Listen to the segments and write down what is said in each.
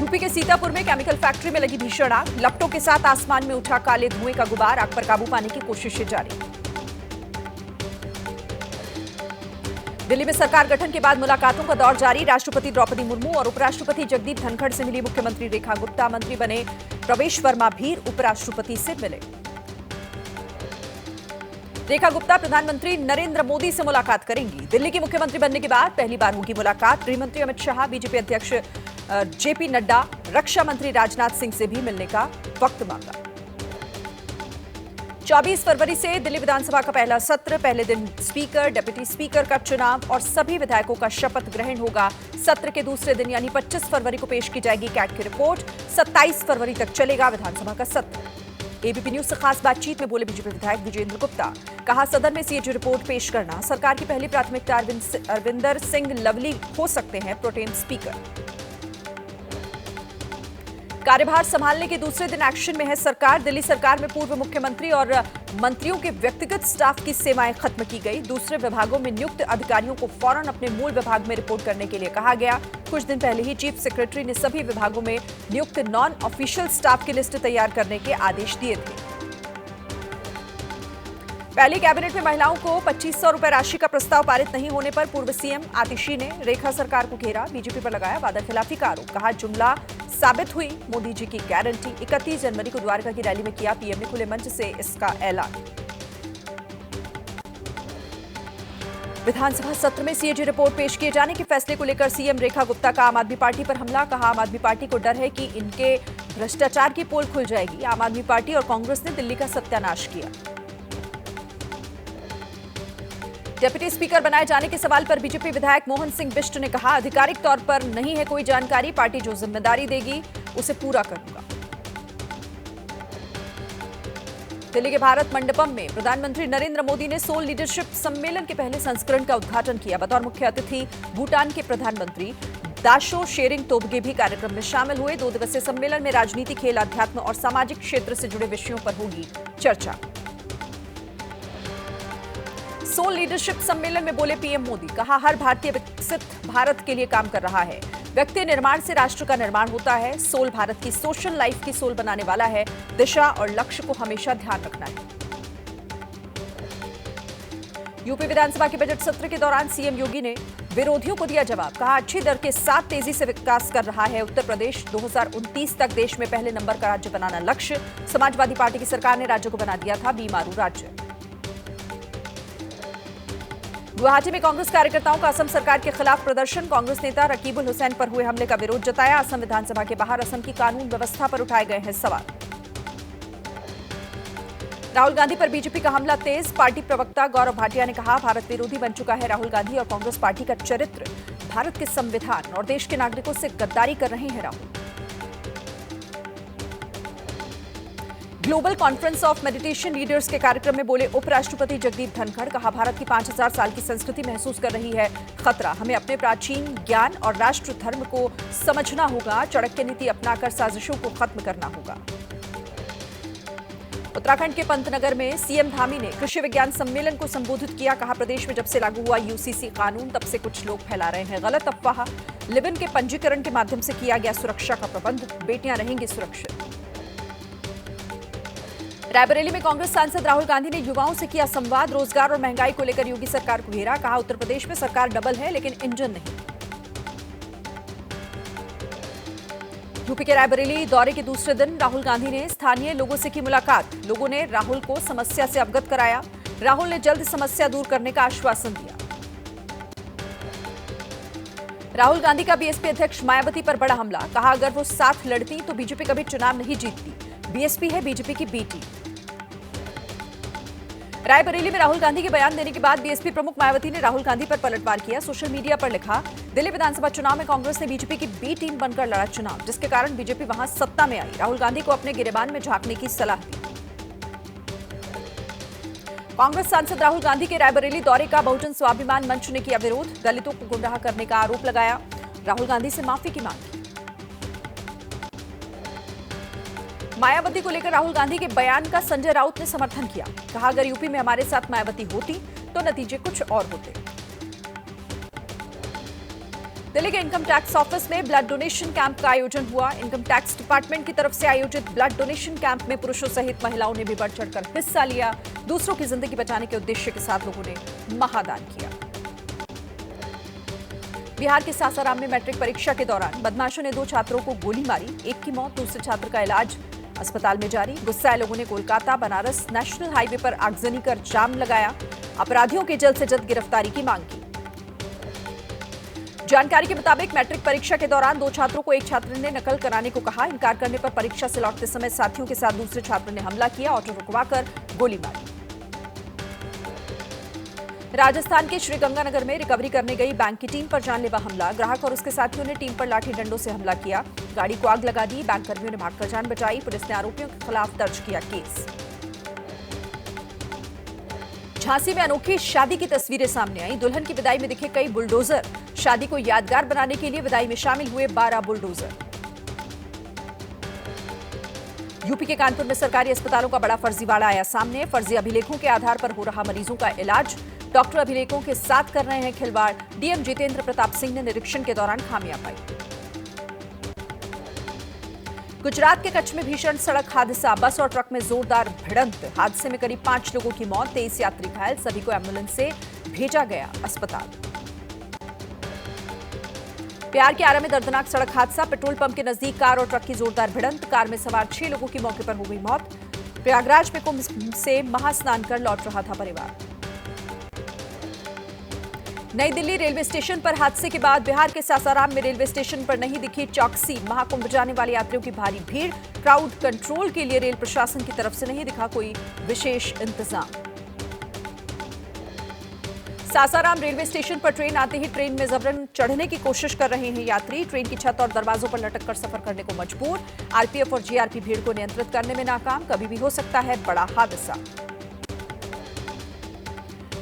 UP के सीतापुर में chemical factory में लगी भीषण आग, लपटों के साथ आसमान में उठा काले धुएं का गुबार, आग पर काबू पाने की कोशिशें जारी। दिल्ली में सरकार गठन के बाद मुलाकातों का दौर जारी, राष्ट्रपति द्रौपदी मुर्मू और उपराष्ट्रपति जगदीप धनखड़ से मिली मुख्यमंत्री रेखा गुप्ता, मंत्री बने प्रवेश वर्मा भी उपराष्ट्रपति से मिले। रेखा गुप्ता प्रधानमंत्री नरेंद्र मोदी से मुलाकात करेंगी। दिल्ली की मुख्यमंत्री बनने के बाद पहली बार होगी मुलाकात। गृहमंत्री अमित शाह, बीजेपी अध्यक्ष जेपी नड्डा, रक्षा मंत्री राजनाथ सिंह से भी मिलने का वक्त मांगा। 24 फरवरी से दिल्ली विधानसभा का पहला सत्र, पहले दिन स्पीकर, डिप्टी स्पीकर का चुनाव और सभी विधायकों का शपथ ग्रहण होगा। सत्र के दूसरे दिन यानी 25 फरवरी को पेश की जाएगी कैट की रिपोर्ट। 27 फरवरी तक चलेगा विधानसभा का सत्र। एबीपी न्यूज से खास बातचीत में बोले बीजेपी विधायक विजेंद्र गुप्ता, कहा सदन में सीएजी रिपोर्ट पेश करना सरकार की पहली प्राथमिकता। अरविंदर सिंह लवली हो सकते हैं प्रोटेम स्पीकर। कार्यभार संभालने के दूसरे दिन एक्शन में है सरकार। दिल्ली सरकार में पूर्व मुख्यमंत्री और मंत्रियों के व्यक्तिगत स्टाफ की सेवाएं खत्म की गई। दूसरे विभागों में नियुक्त अधिकारियों को फौरन अपने मूल विभाग में रिपोर्ट करने के लिए कहा गया। कुछ दिन पहले ही चीफ सेक्रेटरी ने सभी विभागों में नियुक्त नॉन ऑफिशियल स्टाफ की लिस्ट तैयार करने के आदेश दिए थे। पहली कैबिनेट में महिलाओं को 2500 रुपए राशि का प्रस्ताव पारित नहीं होने पर पूर्व सीएम आतिशी ने रेखा सरकार को घेरा, बीजेपी पर लगाया वादा खिलाफी का आरोप। कहा जुमला साबित हुई मोदी जी की गारंटी। 31 जनवरी को द्वारका की रैली में किया पीएम ने खुले मंच से इसका ऐलान। विधानसभा सत्र में सीएजी रिपोर्ट पेश किए जाने के फैसले को लेकर सीएम रेखा गुप्ता का आम आदमी पार्टी पर हमला। कहा आम आदमी पार्टी को डर है कि इनके भ्रष्टाचार की पोल खुल जाएगी। आम आदमी पार्टी और कांग्रेस ने दिल्ली का सत्यानाश किया। डिप्टी स्पीकर बनाए जाने के सवाल पर बीजेपी विधायक मोहन सिंह बिष्ट ने कहा आधिकारिक तौर पर नहीं है कोई जानकारी, पार्टी जो जिम्मेदारी देगी उसे पूरा करूंगा। दिल्ली के भारत मंडपम में प्रधानमंत्री नरेंद्र मोदी ने सोल लीडरशिप सम्मेलन के पहले संस्करण का उद्घाटन किया। बतौर मुख्य अतिथि भूटान के प्रधानमंत्री दाशो शेरिंग तोबगे भी कार्यक्रम में शामिल हुए। 2 दिवसीय सम्मेलन में राजनीति, खेल, अध्यात्म और सामाजिक क्षेत्र से जुड़े विषयों पर होगी चर्चा। सोल लीडरशिप सम्मेलन में बोले पीएम मोदी, कहा हर भारतीय विकसित भारत के लिए काम कर रहा है। व्यक्ति निर्माण से राष्ट्र का निर्माण होता है। सोल भारत की सोशल लाइफ की सोल बनाने वाला है। दिशा और लक्ष्य को हमेशा ध्यान रखना है। यूपी विधानसभा के बजट सत्र के दौरान सीएम योगी ने विरोधियों को दिया जवाब। कहा अच्छी दर के साथ तेजी से विकास कर रहा है उत्तर प्रदेश। 2029 तक देश में पहले नंबर का राज्य बनाना लक्ष्य। समाजवादी पार्टी की सरकार ने राज्य को बना दिया था बीमारू राज्य। गुवाहाटी में कांग्रेस कार्यकर्ताओं का असम सरकार के खिलाफ प्रदर्शन। कांग्रेस नेता रकीबुल हुसैन पर हुए हमले का विरोध जताया। असम विधानसभा के बाहर असम की कानून व्यवस्था पर उठाए गए हैं सवाल। राहुल गांधी पर बीजेपी का हमला तेज। पार्टी प्रवक्ता गौरव भाटिया ने कहा भारत विरोधी बन चुका है राहुल गांधी और कांग्रेस पार्टी का चरित्र। भारत के संविधान और देश के नागरिकों से गद्दारी कर रहे हैं Rahul. Global conference of meditation leaders के कार्यक्रम में बोले उपराष्ट्रपति जगदीप धनखड़। कहा भारत की 5000 साल की संस्कृति महसूस कर रही है खतरा। हमें अपने प्राचीन ज्ञान और राष्ट्र धर्म को समझना होगा। चाणक्य नीति अपनाकर साजिशों को खत्म करना होगा। उत्तराखंड के पंतनगर में सीएम धामी ने कृषि विज्ञान सम्मेलन को संबोधित किया। कहा प्रदेश में जब से लागू हुआ यूसीसी कानून तब से कुछ लोग फैला रहे हैं गलत अफवाह। लिव इन के पंजीकरण के माध्यम से किया गया सुरक्षा का प्रबंध। बेटियां रहेंगी सुरक्षित। रायबरेली में कांग्रेस सांसद राहुल गांधी ने युवाओं से किया संवाद। रोजगार और महंगाई को लेकर योगी सरकार को घेरा। कहा उत्तर प्रदेश में सरकार डबल है लेकिन इंजन नहीं। यूपी के रायबरेली दौरे के दूसरे दिन राहुल गांधी ने स्थानीय लोगों से की मुलाकात। लोगों ने राहुल को समस्या से अवगत कराया। राहुल ने जल्द समस्या दूर करने का आश्वासन दिया। राहुल गांधी का बीएसपी अध्यक्ष मायावती पर बड़ा हमला। कहा अगर वो साथ लड़ती तो बीजेपी कभी चुनाव नहीं जीतती। बीएसपी है बीजेपी की बी टीम। रायबरेली में राहुल गांधी के बयान देने के बाद बीएसपी प्रमुख मायावती ने राहुल गांधी पर पलटवार किया। सोशल मीडिया पर लिखा दिल्ली विधानसभा चुनाव में कांग्रेस ने बीजेपी की बी टीम बनकर लड़ा चुनाव, जिसके कारण बीजेपी वहां सत्ता में आई। राहुल गांधी को अपने गिरेबान में झांकने की सलाह दी। कांग्रेस सांसद राहुल गांधी के रायबरेली दौरे का बहुजन स्वाभिमान मंच ने किया विरोध। दलितों को गुमराह करने का आरोप लगाया। राहुल गांधी से माफी की मांग की। मायावती को लेकर राहुल गांधी के बयान का संजय राउत ने समर्थन किया। कहा अगर यूपी में हमारे साथ मायावती होती तो नतीजे कुछ और होते। दिल्ली के इनकम टैक्स ऑफिस में ब्लड डोनेशन कैंप का आयोजन हुआ। इनकम टैक्स डिपार्टमेंट की तरफ से आयोजित ब्लड डोनेशन कैंप में पुरुषों सहित महिलाओं ने भी बढ़ चढ़कर हिस्सा लिया। दूसरों की जिंदगी बचाने के उद्देश्य के साथ लोगों ने महादान किया। बिहार के सासाराम में मैट्रिक परीक्षा के दौरान बदमाशों ने 2 छात्रों को गोली मारी। एक की मौत, दूसरे छात्र का इलाज अस्पताल में जारी। गुस्साए लोगों ने कोलकाता बनारस नेशनल हाईवे पर आगजनी कर जाम लगाया। अपराधियों की जल्द से जल्द गिरफ्तारी की मांग की। जानकारी के मुताबिक मैट्रिक परीक्षा के दौरान 2 छात्रों को एक छात्र ने नकल कराने को कहा। इनकार करने पर परीक्षा से लौटते समय साथियों के साथ दूसरे छात्र ने हमला किया, ऑटो रुकवाकर गोली मारी। राजस्थान के श्रीगंगानगर में रिकवरी करने गई बैंक की टीम पर जानलेवा हमला। ग्राहक और उसके साथियों ने टीम पर लाठी डंडों से हमला किया। गाड़ी को आग लगा दी। बैंक कर्मियों ने भागकर जान बचाई। पुलिस ने आरोपियों के खिलाफ दर्ज किया केस। झांसी में अनोखी शादी की तस्वीरें सामने आई। दुल्हन की विदाई में दिखे कई बुलडोजर। शादी को यादगार बनाने के लिए विदाई में शामिल हुए 12 बुलडोजर। यूपी के कानपुर में सरकारी अस्पतालों का बड़ा फर्जीवाड़ा आया सामने। फर्जी अभिलेखों के आधार पर हो रहा मरीजों का इलाज। डॉक्टर अभिलेखों के साथ कर रहे हैं खिलवाड़। डीएम जितेंद्र प्रताप सिंह ने निरीक्षण के दौरान खामियां पाई। गुजरात के कच्छ में भीषण सड़क हादसा। बस और ट्रक में जोरदार भिड़ंत। हादसे में करीब 5 लोगों की मौत, 23 यात्री घायल। सभी को एम्बुलेंस से भेजा गया अस्पताल। प्यार के आरा में दर्दनाक सड़क हादसा। पेट्रोल पंप के नजदीक कार और ट्रक की जोरदार भिड़ंत। कार में सवार 6 लोगों की मौके पर हो गई मौत। प्रयागराज में कुंभ से महास्नान कर लौट रहा था परिवार। नई दिल्ली रेलवे स्टेशन पर हादसे के बाद बिहार के सासाराम में रेलवे स्टेशन पर नहीं दिखी चौकसी। महाकुंभ जाने वाले यात्रियों की भारी भीड़। क्राउड कंट्रोल के लिए रेल प्रशासन की तरफ से नहीं दिखा कोई विशेष इंतजाम। सासाराम रेलवे स्टेशन पर ट्रेन आते ही ट्रेन में जबरन चढ़ने की कोशिश कर रहे हैं यात्री। ट्रेन की छत और दरवाजों पर लटक कर सफर करने को मजबूर। आरपीएफ और जीआरपी भीड़ को नियंत्रित करने में नाकाम। कभी भी हो सकता है बड़ा हादसा।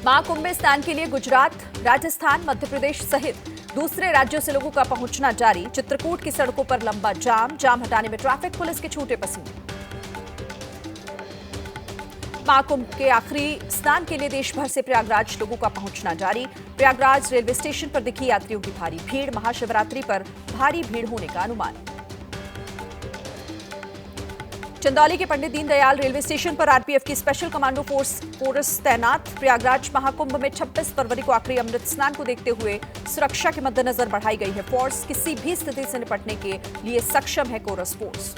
महाकुंभ में स्नान के लिए गुजरात, राजस्थान, मध्य प्रदेश सहित दूसरे राज्यों से लोगों का पहुंचना जारी। चित्रकूट की सड़कों पर लंबा जाम हटाने में ट्रैफिक पुलिस के छूटे पसीने। महाकुंभ के आखिरी स्नान के लिए देश भर से प्रयागराज लोगों का पहुंचना जारी। प्रयागराज रेलवे स्टेशन पर दिखी यात्रियों की भारी भीड़। महाशिवरात्रि पर भारी भीड़ होने का अनुमान। चंदौली के पंडित दीनदयाल रेलवे स्टेशन पर आरपीएफ की स्पेशल कमांडो फोर्स तैनात। प्रयागराज महाकुंभ में 26 फरवरी को आखिरी अमृत स्नान को देखते हुए सुरक्षा के मद्देनजर बढ़ाई गई है फोर्स। किसी भी स्थिति से निपटने के लिए सक्षम है कोरस फोर्स।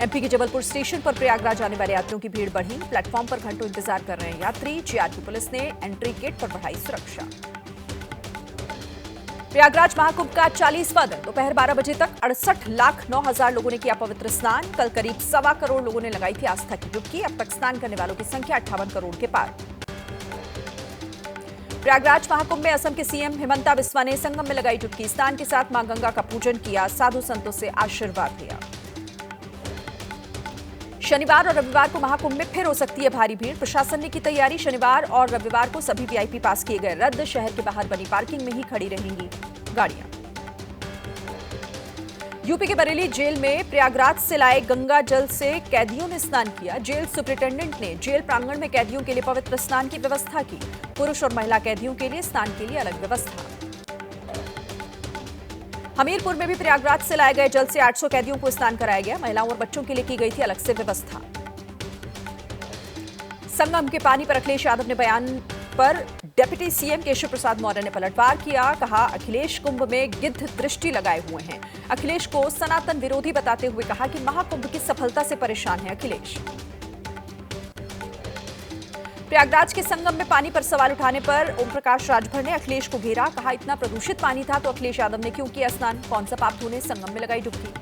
एमपी के जबलपुर स्टेशन पर प्रयागराज आने वाले यात्रियों की भीड़ बढ़ी। प्लेटफॉर्म पर घंटों इंतजार कर रहे हैं यात्री। जीआरपी पुलिस ने एंट्री गेट पर बढ़ाई सुरक्षा। प्रयागराज महाकुंभ का 40वां दिन। दोपहर 12 बजे तक 68,09,000 लोगों ने किया पवित्र स्नान। कल करीब 1.25 करोड़ लोगों ने लगाई थी आस्था की डुबकी। अब तक स्नान करने वालों की संख्या 58 करोड़ के पार। प्रयागराज महाकुंभ में असम के सीएम हिमंता बिस्वा ने संगम में लगाई डुबकी। स्नान के साथ मां गंगा का पूजन किया। साधु संतों से आशीर्वाद लिया। शनिवार और रविवार को महाकुंभ में फिर हो सकती है भारी भीड़। प्रशासन ने की तैयारी। शनिवार और रविवार को सभी वीआईपी पास किए गए रद्द। शहर के बाहर बनी पार्किंग में ही खड़ी रहेंगी गाड़ियां। यूपी के बरेली जेल में प्रयागराज से लाए गंगा जल से कैदियों ने स्नान किया। जेल सुपरिटेंडेंट ने जेल प्रांगण में कैदियों के लिए पवित्र स्नान की व्यवस्था की। पुरुष और महिला कैदियों के लिए स्नान के लिए अलग व्यवस्था। हमीरपुर में भी प्रयागराज से लाए गए जल से 800 कैदियों को स्नान कराया गया। महिलाओं और बच्चों के लिए की गई थी अलग से व्यवस्था। संगम के पानी पर अखिलेश यादव ने बयान पर डिप्टी सीएम केशव प्रसाद मौर्य ने पलटवार किया। कहा अखिलेश कुंभ में गिद्ध दृष्टि लगाए हुए हैं। अखिलेश को सनातन विरोधी बताते हुए कहा कि महाकुंभ की सफलता से परेशान है अखिलेश। प्रयागराज के संगम में पानी पर सवाल उठाने पर ओम प्रकाश राजभर ने अखिलेश को घेरा। कहा इतना प्रदूषित पानी था तो अखिलेश यादव ने क्यों किया स्नान। कौन सा पाप धोने संगम में लगाई डुबकी।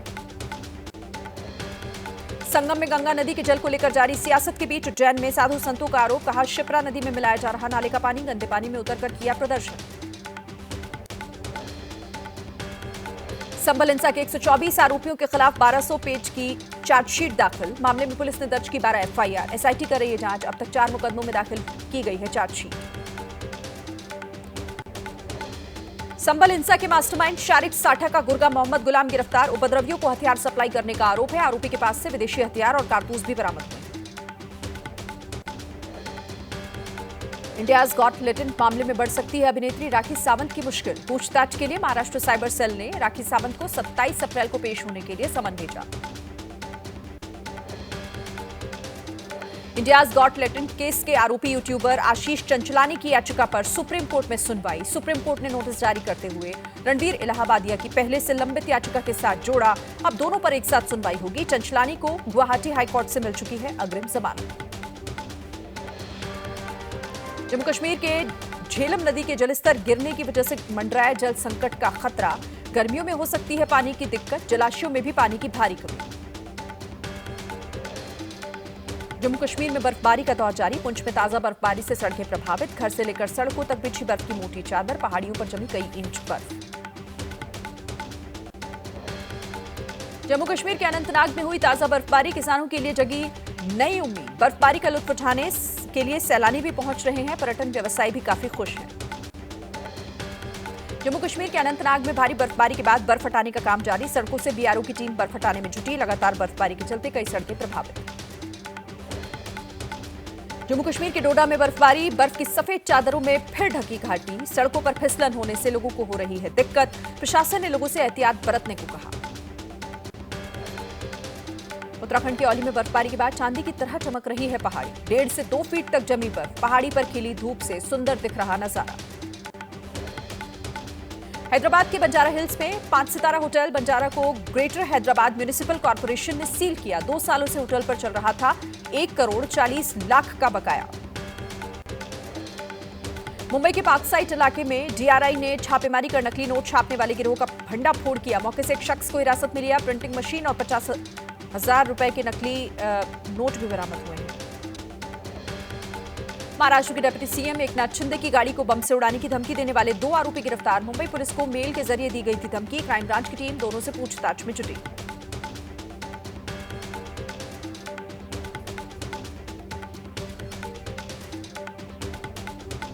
संगम में गंगा नदी के जल को लेकर जारी सियासत के बीच उज्जैन में साधु संतों का आरोप। कहा शिप्रा नदी में मिलाया जा रहा नाले का पानी। गंदे पानी में उतरकर किया प्रदर्शन। संभल हिंसा के 124 आरोपियों के खिलाफ 1200 पेज की चार्जशीट दाखिल। मामले में पुलिस ने दर्ज की 12 एफआईआर। एसआईटी कर रही है जांच। अब तक 4 मुकदमों में दाखिल की गई है चार्जशीट। संभल हिंसा के मास्टरमाइंड शारिक साठा का गुर्गा मोहम्मद गुलाम गिरफ्तार। उपद्रवियों को हथियार सप्लाई करने का आरोप है। आरोपी के पास से विदेशी हथियार और कारतूस भी बरामद हुए। इंडियाज गॉट टैलेंट मामले में बढ़ सकती है अभिनेत्री राखी सावंत की मुश्किल। पूछताछ के लिए महाराष्ट्र साइबर सेल ने राखी सावंत को 27 अप्रैल को पेश होने के लिए समन भेजा। इंडियाज गॉट टैलेंट केस के आरोपी यूट्यूबर आशीष चंचलानी की याचिका पर सुप्रीम कोर्ट में सुनवाई। सुप्रीम कोर्ट ने नोटिस जारी करते हुए रणवीर इलाहाबादिया की पहले से लंबित याचिका के साथ जोड़ा। अब दोनों पर एक साथ सुनवाई होगी। चंचलानी को गुवाहाटी हाईकोर्ट से मिल चुकी है अग्रिम जमानत। जम्मू कश्मीर के झेलम नदी के जलस्तर गिरने की वजह से मंडराया जल संकट का खतरा। गर्मियों में हो सकती है पानी की दिक्कत, जलाशयों में भी पानी की भारी कमी। जम्मू कश्मीर में बर्फबारी का दौर जारी। पुंछ में ताजा बर्फबारी से सड़कें प्रभावित। घर से लेकर सड़कों तक बिछी बर्फ की मोटी चादर। पहाड़ियों पर जमी कई इंच बर्फ। जम्मू कश्मीर के अनंतनाग में हुई ताजा बर्फबारी किसानों के लिए जगी नई उम्मीद। बर्फबारी का लुत्फ उठाने के लिए सैलानी भी पहुंच रहे हैं। पर्यटन व्यवसायी भी काफी खुश हैं। जम्मू कश्मीर के अनंतनाग में भारी बर्फबारी के बाद बर्फ हटाने का काम जारी। सड़कों से बीआरओ की टीम बर्फ हटाने में जुटी। लगातार बर्फबारी के चलते कई सड़कें प्रभावित। जम्मू कश्मीर के डोडा में बर्फबारी। बर्फ की सफेद चादरों में फिर ढकी घाटी। सड़कों पर फिसलन होने से लोगों को हो रही है दिक्कत। प्रशासन ने लोगों से एहतियात बरतने को कहा। उत्तराखंड के औली में बर्फबारी के बाद चांदी की तरह चमक रही है पहाड़ी। 1.5 से 2 फीट तक जमी बर्फ। पहाड़ी पर खिली धूप से सुंदर दिख रहा नजारा। हैदराबाद के बंजारा हिल्स में 5 सितारा होटल बंजारा को ग्रेटर हैदराबाद म्युनिसिपल कॉर्पोरेशन ने सील किया। 2 सालों से होटल पर चल रहा था 1 करोड़ 40 लाख का बकाया। मुंबई के पार्कसाइड इलाके में डीआरआई ने छापेमारी कर नकली नोट छापने वाले गिरोह का भंडाफोड़ किया। मौके से एक शख्स को हिरासत में लिया। प्रिंटिंग मशीन और 50,000 रुपए के नकली नोट भी बरामद हुए हैं। महाराष्ट्र के डिप्टी सीएम एकनाथ शिंदे की गाड़ी को बम से उड़ाने की धमकी देने वाले 2 आरोपी गिरफ्तार। मुंबई पुलिस को मेल के जरिए दी गई थी धमकी। क्राइम ब्रांच की टीम दोनों से पूछताछ में जुटी।